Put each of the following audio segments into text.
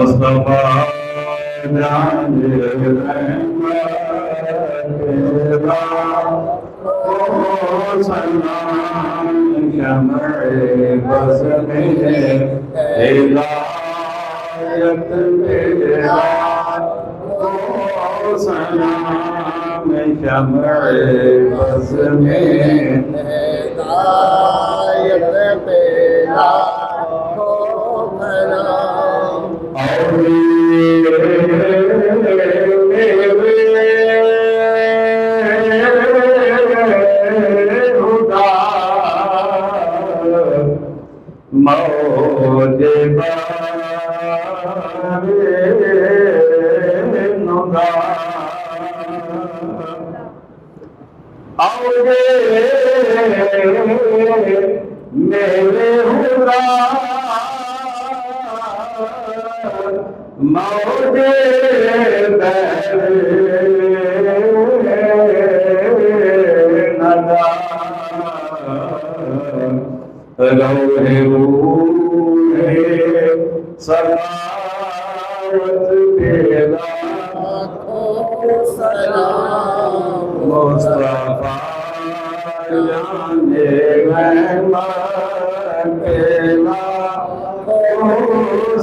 مصطفیٰ جان سلام شمع بس میں ہدایت تیرا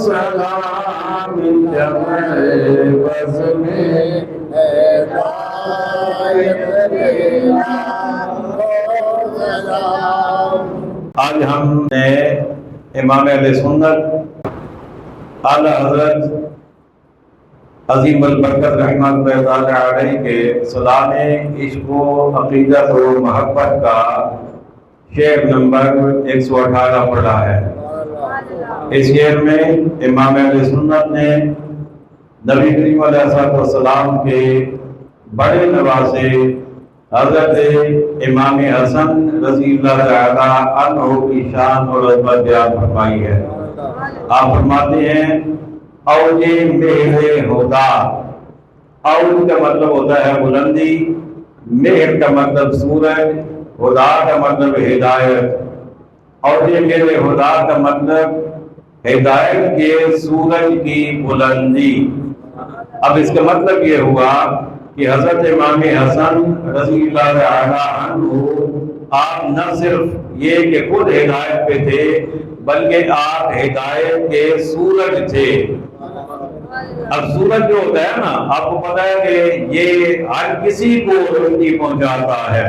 سلام شمع بس میں ہدایت تیرا آج ہم نے امام اہل سنت اعلیٰ حضرت عظیم البرکت رحمہ اللہ تعالی علیہ کے سلام عشق و عقیدت و محبت کا شعر نمبر 118 پڑھا ہے۔ اس شعر میں امام اہل سنت نے نبی کریم علیہ السلام کے بڑے نواسے حضرت امام حسن رضی اللہ تعالی عنہ کی شان اور عظمت بیان فرمائی ہے۔ آپ فرماتے ہیں اوج مہر ہدا، اوج کا مطلب ہوتا ہے بلندی، مہر کا مطلب سورج، ہدا کا مطلب ہدایت، اوج مہر ہدا کا مطلب ہدایت کے سورج کی بلندی۔ اب اس کا مطلب یہ ہوا کہ حضرت امام حسن رضی اللہ تعالی عنہ آپ نہ صرف یہ کہ خود ہدایت پہ تھے بلکہ آپ ہدایت کے سورج تھے۔ اب سورج جو ہوتا ہے نا، آپ کو پتا ہے کہ یہ ہر کسی کو روشنی پہنچاتا ہے،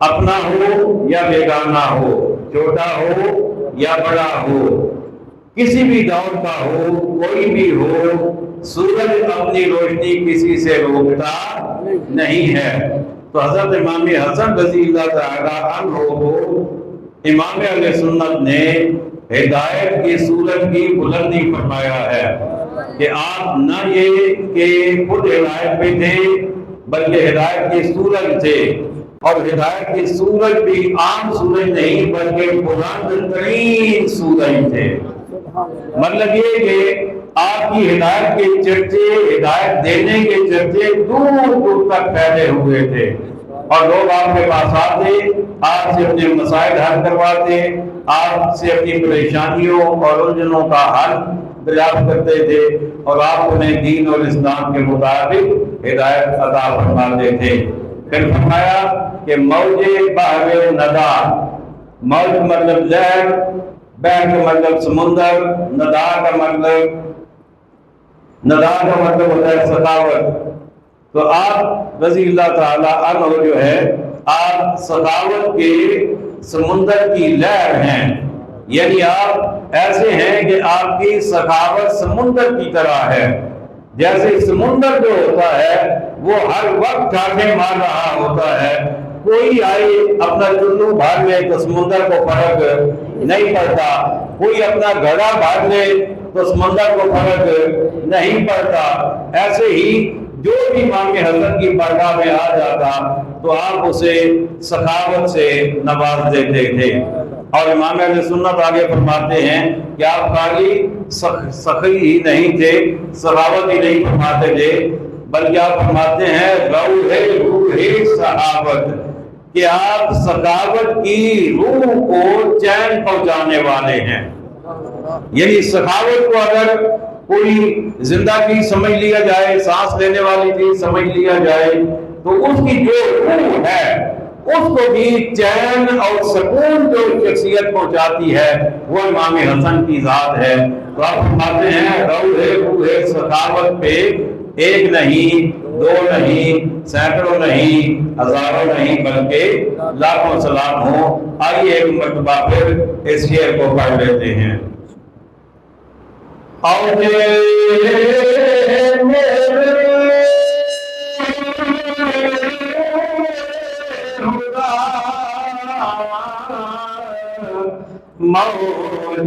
اپنا ہو یا بیگانہ ہو، چھوٹا ہو یا بڑا ہو، کسی بھی دور کا ہو، کوئی بھی ہو، سورج اپنی روشنی کسی سے روکتا نہیں ہے۔ تو حضرت امام حسن رضی اللہ تعالی عنہ کو امام اہل سنت نے ہدایت کی سورج کی بلندی فرمایا ہے کہ آپ نہ یہ کہ خود ہدایت پہ تھے بلکہ ہدایت کے سورج تھے، اور ہدایت کے سورج بھی عام سورج نہیں بلکہ بلند ترین سورج تھے۔ مطلب یہ کہ آپ کی ہدایت کے چرچے، ہدایت دینے کے چرچے دور دور تک پھیلے ہوئے تھے، اور لوگ آپ کے پاس آتے، آپ سے اپنے مسائل حل کرواتے، آپ سے اپنی پریشانیوں اور الجھنوں کا حل دریافت کرتے تھے، اور آپ انہیں دین اور اسلام کے مطابق ہدایت عطا فرماتے تھے۔ پھر فرمایا کہ موج بحر ندا، موج مطلب لہر، بحر کا مطلب سمندر، ندا کا مطلب ہوتا ہے سخاوت۔ تو آپ رضی اللہ تعالی عنہ جو ہے آپ سخاوت کے سمندر کی لہر ہیں، یعنی آپ ایسے ہیں کہ آپ کی سخاوت سمندر کی طرح ہے۔ جیسے سمندر جو ہوتا ہے وہ ہر وقت ٹھاٹھے مار رہا ہوتا ہے، کوئی آئے اپنا چلو بھاگ لے تو سمندر کو فرق نہیں پڑتا، کوئی اپنا گھڑا بھاگ لے تو سمندر کو فرق نہیں پڑتا۔ ایسے ہی جو بھی امام حسن کی بارگاہ میں آ جاتا تو آپ اسے سخاوت سے نواز دیتے تھے۔ اور امام اہل سنت آگے فرماتے ہیں کہ آپ خالی سخی ہی نہیں تھے، سخاوت ہی نہیں فرماتے تھے، بلکہ آپ فرماتے ہیں روح صحابت، کہ آپ سخاوت کی روح کو چین پہنچانے والے ہیں۔ یعنی سخاوت کو اگر کوئی زندہ چیز سمجھ لیا جائے، سانس لینے والی چیز سمجھ لیا جائے، تو اس کی جو روح ہے اس کو بھی چین اور سکون جو شخصیت پہنچاتی ہے وہ امام حسن کی ذات ہے۔ تو آپ فرماتے ہیں روح سخاوت پہ ایک نہیں، دو نہیں، سینکڑوں نہیں، ہزاروں نہیں، بلکہ لاکھوں سلام ہوں۔ آئیے ایک مرتبہ پھر اس شعر کو پڑھ لیتے ہیں۔ موج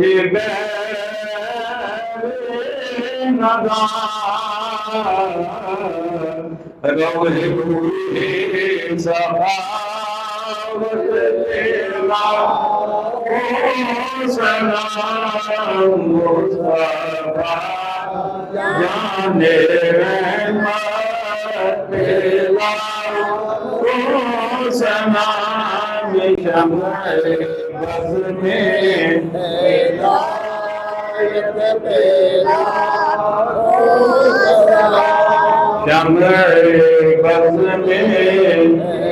جانے سلام شمع بز میں شمع بز میں